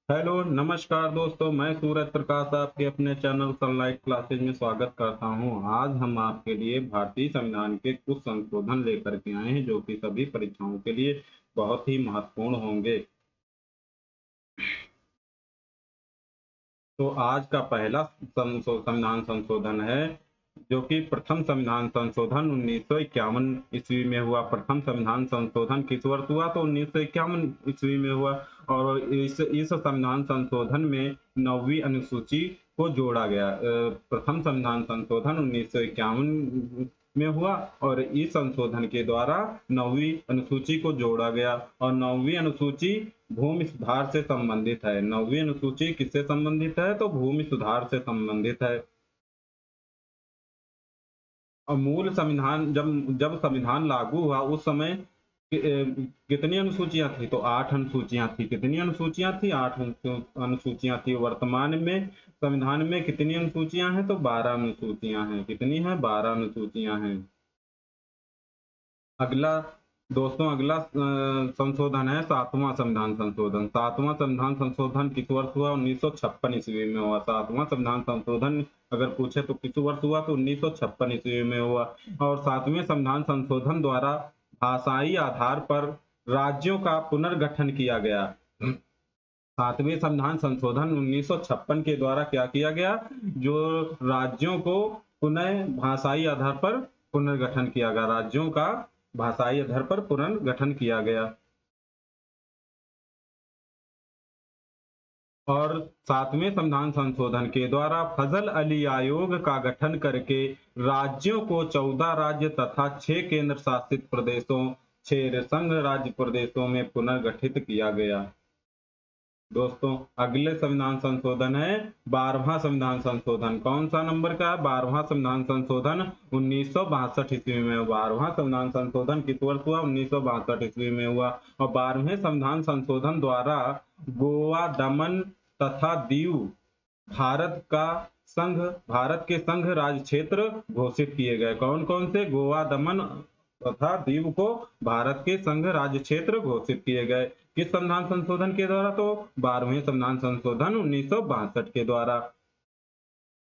Hello नमस्कार दोस्तों, मैं सूरज प्रकाश आपके अपने चैनल सनलाइट क्लासेज में स्वागत करता हूं। आज हम आपके लिए भारतीय संविधान के कुछ संशोधन लेकर के आए हैं जो कि सभी परीक्षाओं के लिए बहुत ही महत्वपूर्ण होंगे। तो आज का पहला संविधान संशोधन है जो कि प्रथम संविधान संशोधन 1951 ईस्वी में हुआ। प्रथम संविधान संशोधन किस वर्ष हुआ? तो 1951 ईस्वी में हुआ। और इस संविधान संशोधन में 9वीं अनुसूची को जोड़ा गया। प्रथम संविधान संशोधन 1951 में हुआ और इस संशोधन के द्वारा 9वीं अनुसूची को जोड़ा गया। और 9वीं अनुसूची भूमि सुधार से संबंधित है। 9वीं अनुसूची किससे संबंधित है? तो भूमि सुधार से संबंधित है। और मूल संविधान जब जब संविधान लागू हुआ उस समय कितनी अनुसूचियां थी? तो 8 अनुसूचियां थी। कितनी अनुसूचियां थी? 8 अनुसूचियां थी। वर्तमान में संविधान में कितनी अनुसूचियां हैं? तो 12 अनुसूचियां हैं। कितनी है? 12 अनुसूचियां हैं। अगला दोस्तों, अगला संशोधन है 7वां संविधान संशोधन। 7वां संविधान संशोधन किस वर्ष हुआ? 1956 ईस्वी में हुआ। 7वां संविधान संशोधन अगर पूछे तो किस वर्ष हुआ? तो 1956 ईस्वी में हुआ। और 7वें संविधान संशोधन द्वारा भाषाई आधार पर राज्यों का पुनर्गठन किया गया। 7वें संविधान संशोधन 1956 के द्वारा क्या किया गया? जो राज्यों को पुनः भाषाई आधार पर पुनर्गठन किया गया। राज्यों का भाषाई आधार पर पुनर्गठन किया गया। और 7वें संविधान संशोधन के द्वारा फजल अली आयोग का गठन करके राज्यों को 14 राज्य तथा 6 केंद्र शासित प्रदेशों, 6 संघ राज्य प्रदेशों में पुनर्गठित किया गया। दोस्तों, अगले संविधान संशोधन है 12वां संविधान संशोधन। कौन सा नंबर का? 12वां संविधान संशोधन 1962 ईस्वी में। 12वां संविधान संशोधन किस वर्ष हुआ? 1962 ईस्वी में हुआ। और 12वें संविधान संशोधन द्वारा गोवा, दमन तथा दीव भारत का संघ भारत के संघ राज्य क्षेत्र घोषित किए गए। कौन कौन से? गोवा, दमन तथा दीव को भारत के संघ राज्य क्षेत्र घोषित किए गए। किस संविधान संशोधन के द्वारा? तो 12वें संविधान संशोधन 1962 के द्वारा।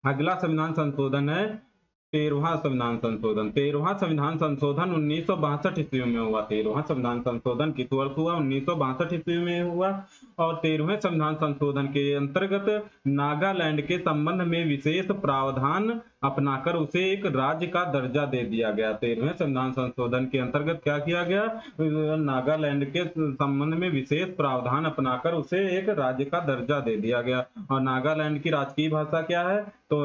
अगला संविधान संशोधन है 13वां संविधान संशोधन। 13वां संविधान संशोधन 1962 ईस्वी में हुआ। 13वां संविधान संशोधन किस वर्ष हुआ? 1962 ईस्वी में हुआ। और 13वें संविधान संशोधन के अंतर्गत नागालैंड के संबंध में विशेष प्रावधान अपनाकर उसे एक राज्य का दर्जा दे दिया गया। 13वें संविधान संशोधन के अंतर्गत क्या किया गया? नागालैंड के संबंध में विशेष प्रावधान अपनाकर उसे एक राज्य का दर्जा दे दिया गया। और नागालैंड की राजकीय भाषा क्या है? तो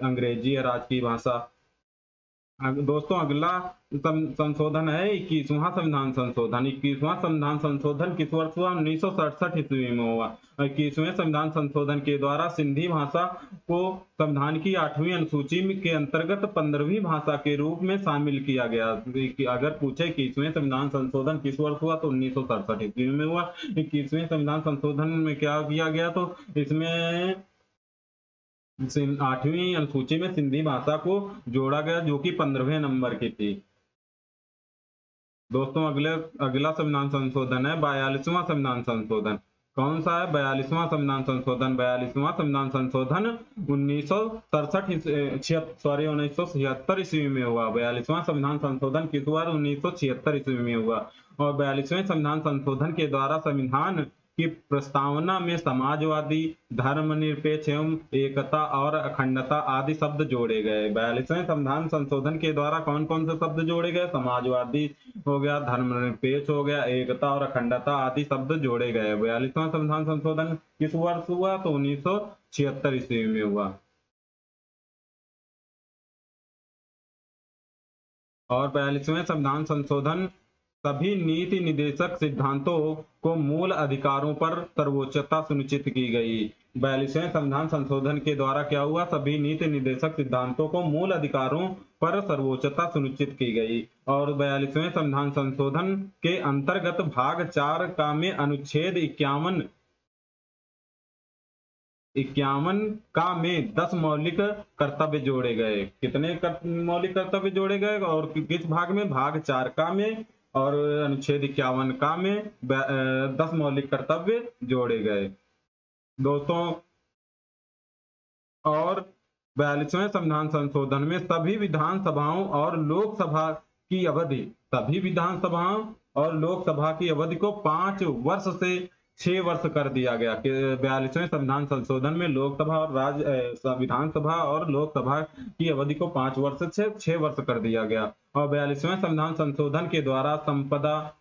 अंग्रेजी है राजकीय भाषा। दोस्तों, अगला संशोधन है 21वां संविधान संशोधन। 21वां संविधान संशोधन किस वर्ष हुआ? 1967 ईस्वी में हुआ। 21वें संविधान संशोधन के द्वारा सिंधी भाषा को संविधान की 8वीं अनुसूची के अंतर्गत 15वीं भाषा के रूप में शामिल किया गया। अगर पूछे 21वें संविधान संशोधन किस वर्ष हुआ? तो 1967 ईस्वी में हुआ। 21वें संविधान संशोधन में क्या किया गया? तो इसमें 8वीं अनुसूची में सिंधी भाषा को जोड़ा गया जो कि 15वें नंबर की थी। दोस्तों, अगला संविधान संशोधन है 42वां संविधान संशोधन। कौन सा है? 42वां संविधान संशोधन। 42वां संविधान संशोधन 1976 ईस्वी में हुआ। 42वां संविधान संशोधन किस हुआ? 1976 ईस्वी में हुआ। और 42वें संविधान संशोधन के द्वारा संविधान की प्रस्तावना में समाजवादी, धर्मनिरपेक्ष एवं एकता और अखंडता आदि शब्द जोड़े गए। 42वें संविधान संशोधन के द्वारा कौन कौन से शब्द जोड़े गए? समाजवादी हो गया, धर्मनिरपेक्ष हो गया, एकता और अखंडता आदि शब्द जोड़े गए। 42वां संविधान संशोधन किस वर्ष हुआ? तो 1976 ईस्वी में हुआ। और 42वें संविधान संशोधन सभी नीति निदेशक सिद्धांतों को मूल अधिकारों पर सर्वोच्चता सुनिश्चित की गई। 42वें संविधान संशोधन के द्वारा क्या हुआ? सभी नीति निदेशक सिद्धांतों को मूल अधिकारों पर सर्वोच्चता सुनिश्चित की गई। और 42वें संविधान संशोधन के अंतर्गत भाग 4 का में अनुच्छेद 51 का में 10 मौलिक कर्तव्य जोड़े गए। कितने मौलिक कर्तव्य जोड़े गए? और किस भाग में? भाग 4 का में। और अनुच्छेद 51 का में 10 मौलिक कर्तव्य जोड़े गए। दोस्तों और 42वें संविधान संशोधन में सभी विधानसभाओं और लोकसभा की अवधि सभी विधानसभाओं और लोकसभा की अवधि को 5 वर्ष से 6 वर्ष कर दिया गया। 42वें संविधान संशोधन में लोकसभा और विधानसभा और लोकसभा की अवधि को 5 वर्ष से 6 वर्ष कर दिया गया। और 42वें संविधान संशोधन के द्वारा संपदा,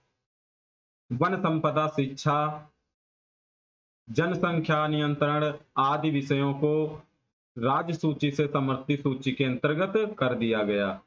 वन संपदा, शिक्षा, जनसंख्या नियंत्रण आदि विषयों को राज्य सूची से समवर्ती सूची के अंतर्गत कर दिया गया।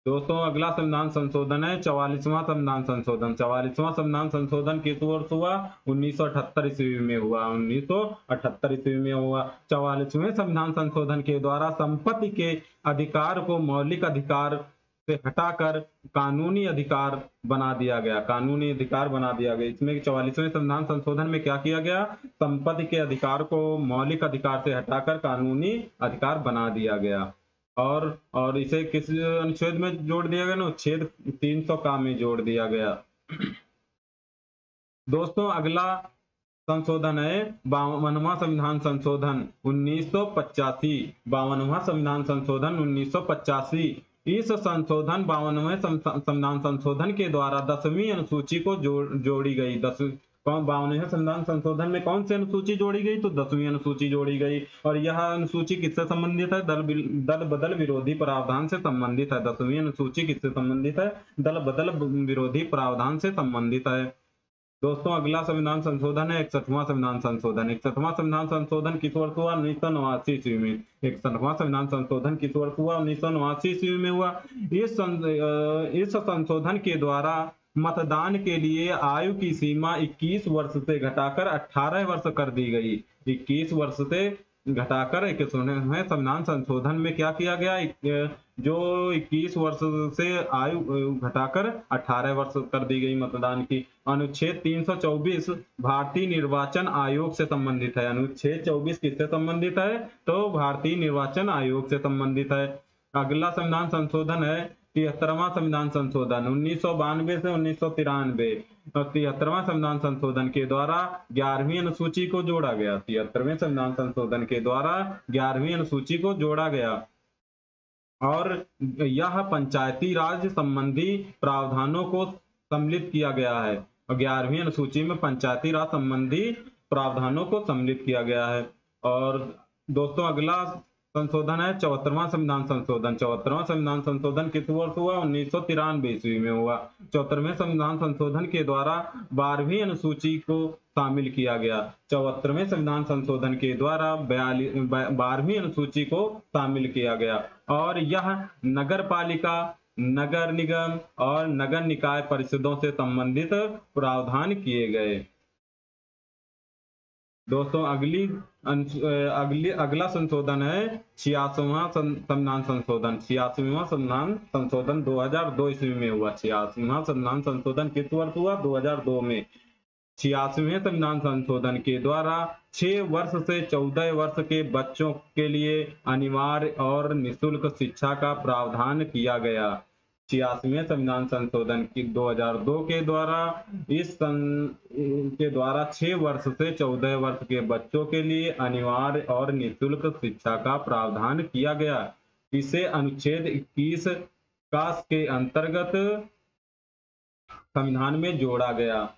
दोस्तों अगला संविधान संशोधन है 44वां संविधान संशोधन। 44वां संविधान संशोधन किस वर्ष हुआ? 1978 ईस्वी में हुआ। 1978 ईस्वी में हुआ। 44वें संविधान संशोधन के द्वारा संपत्ति के अधिकार को मौलिक अधिकार से हटाकर कानूनी अधिकार बना दिया गया। कानूनी अधिकार बना दिया गया। इसमें 44वें संविधान संशोधन में क्या किया गया? संपत्ति के अधिकार को मौलिक अधिकार से हटाकर कानूनी अधिकार बना दिया गया। और इसे किस अनुच्छेद में जोड़ दिया गया? अनुच्छेद 300 का में जोड़ दिया गया। दोस्तों अगला संशोधन है 52वां संविधान संशोधन 1985। 52वां संविधान संशोधन 1985। इस संशोधन 52वें संविधान संशोधन के द्वारा 10वीं अनुसूची को जोड़ी गई। 52वें संविधान संशोधन में कौन सी अनुसूची जोड़ी गई? तो 10वीं अनुसूची जोड़ी गई। और यह अनुसूची किससे संबंधित है? दल बदल विरोधी प्रावधान से संबंधित है। 10वीं अनुसूची किससे संबंधित है? दल बदल विरोधी प्रावधान से संबंधित है। दोस्तों अगला संविधान संशोधन है 61वां संविधान संशोधन। 61वां संविधान संशोधन किस वर्ष हुआ? 1989 ईस्वी में। 61वां संविधान संशोधन किस वर्ष हुआ? 1989 ईस्वी में हुआ। इस संशोधन के द्वारा मतदान के लिए आयु की सीमा 21 वर्ष से घटाकर 18 वर्ष कर दी गई। 21 वर्ष से घटाकर 61वें संविधान संशोधन में क्या किया गया? जो 21 वर्ष से आयु घटाकर 18 वर्ष कर दी गई मतदान की। अनुच्छेद 324 भारतीय निर्वाचन आयोग से संबंधित है। अनुच्छेद 24 किससे संबंधित है? तो भारतीय निर्वाचन आयोग से संबंधित है। अगला संविधान संशोधन है 73वां संविधान संशोधन 1992 से 1993। 73वां संविधान संशोधन के द्वारा 11वीं अनुसूची को जोड़ा गया। 73वें संविधान संशोधन के द्वारा 11वीं अनुसूची को जोड़ा गया और यह पंचायती राज संबंधी प्रावधानों को सम्मिलित किया गया है। 11वीं अनुसूची में पंचायती राज संबंधी प्रावधानों को सम्मिलित किया गया है। और दोस्तों अगला संशोधन है 74वां संविधान संशोधन। 74वां संविधान संशोधन किस वर्ष हुआ? 1993 ईस्वी में हुआ। 74वें संविधान संशोधन के द्वारा 12वीं अनुसूची को शामिल किया गया। 74वें संविधान संशोधन के द्वारा 12वीं अनुसूची को शामिल किया गया और यह नगर पालिका, नगर निगम और नगर निकाय परिषदों से संबंधित प्रावधान किए गए। दोस्तों अगला संशोधन है 86वां संविधान संशोधन। 86वां संविधान संशोधन 2002 ईस्वी में हुआ। 86वां संविधान संशोधन किस वर्ष हुआ? 2002 में। 86वें संविधान संशोधन के द्वारा 6 वर्ष से 14 वर्ष के बच्चों के लिए अनिवार्य और निःशुल्क शिक्षा का प्रावधान किया गया। 86वें संविधान संशोधन की 2002 के द्वारा के द्वारा 6 वर्ष से 14 वर्ष के बच्चों के लिए अनिवार्य और निःशुल्क शिक्षा का प्रावधान किया गया। इसे अनुच्छेद 21 का के अंतर्गत संविधान में जोड़ा गया।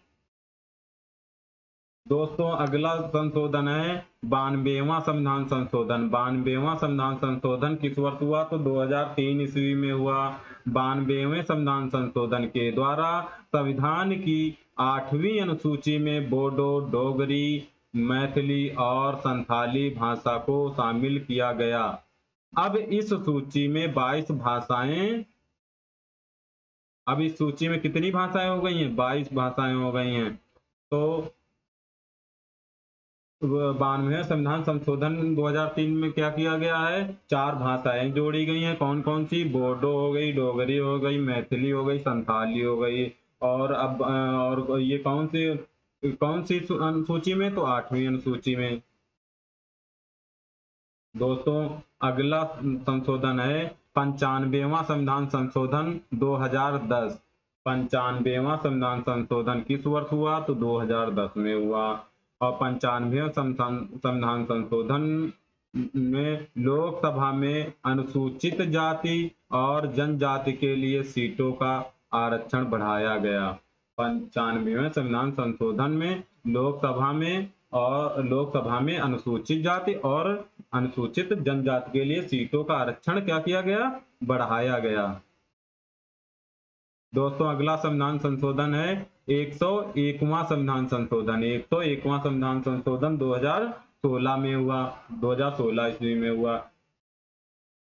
दोस्तों अगला संशोधन है 92वां संविधान संशोधन। 92वां संविधान संशोधन किस वर्ष हुआ? तो 2003 ईस्वी में हुआ। 92वें संविधान संशोधन के द्वारा संविधान की 8वीं अनुसूची में बोडो, डोगरी, मैथिली और संथाली भाषा को शामिल किया गया। अब इस सूची में 22 भाषाएं अब इस सूची में कितनी भाषाएं हो गई हैं? 22 भाषाएं हो गई हैं। तो 92वें संविधान संशोधन 2003 में क्या किया गया है? 4 भाषाएं जोड़ी गई हैं। कौन कौन सी? बोडो हो गई, डोगरी हो गई, मैथिली हो गई, संथाली हो गई। और ये कौन सी अनुसूची में? तो 8वीं अनुसूची में। दोस्तों अगला संशोधन है 95वां संविधान संशोधन 2010। 95वां संविधान संशोधन किस वर्ष हुआ? तो 2010 में हुआ। और 95वें संविधान संशोधन में लोकसभा में अनुसूचित जाति और जनजाति के लिए सीटों का आरक्षण बढ़ाया गया। 95वें संविधान संशोधन में लोकसभा में अनुसूचित जाति और अनुसूचित जनजाति के लिए सीटों का आरक्षण क्या किया गया? बढ़ाया गया। दोस्तों अगला संविधान संशोधन है 101वां संविधान संशोधन। 101वां संविधान संशोधन 2016 में हुआ, 2016 ईस्वी में हुआ।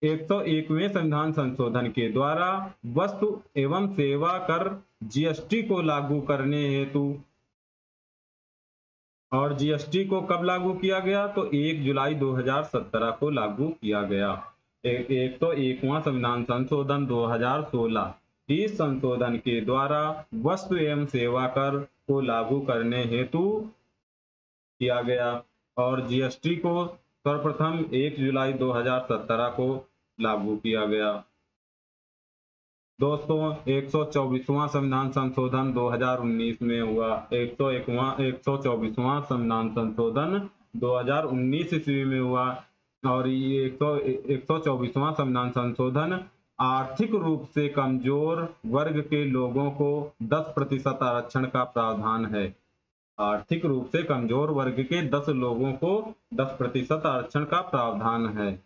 101वें संविधान संशोधन के द्वारा वस्तु एवं सेवा कर जीएसटी को लागू करने हेतु, और जीएसटी को कब लागू किया गया? तो 1 जुलाई 2017 को लागू किया गया। 101वां संविधान संशोधन 2016 इस संशोधन के द्वारा वस्तु एवं सेवा कर को लागू करने हेतु किया गया और जीएसटी को सर्वप्रथम 1 जुलाई 2017 को लागू किया गया। दोस्तों 124वां संविधान संशोधन 2019 में हुआ। 124वां संविधान संशोधन 2019 ईस्वी में हुआ और ये 124वां संविधान संशोधन आर्थिक रूप से कमजोर वर्ग के लोगों को 10% आरक्षण का प्रावधान है। आर्थिक रूप से कमजोर वर्ग के 10 लोगों को 10% आरक्षण का प्रावधान है।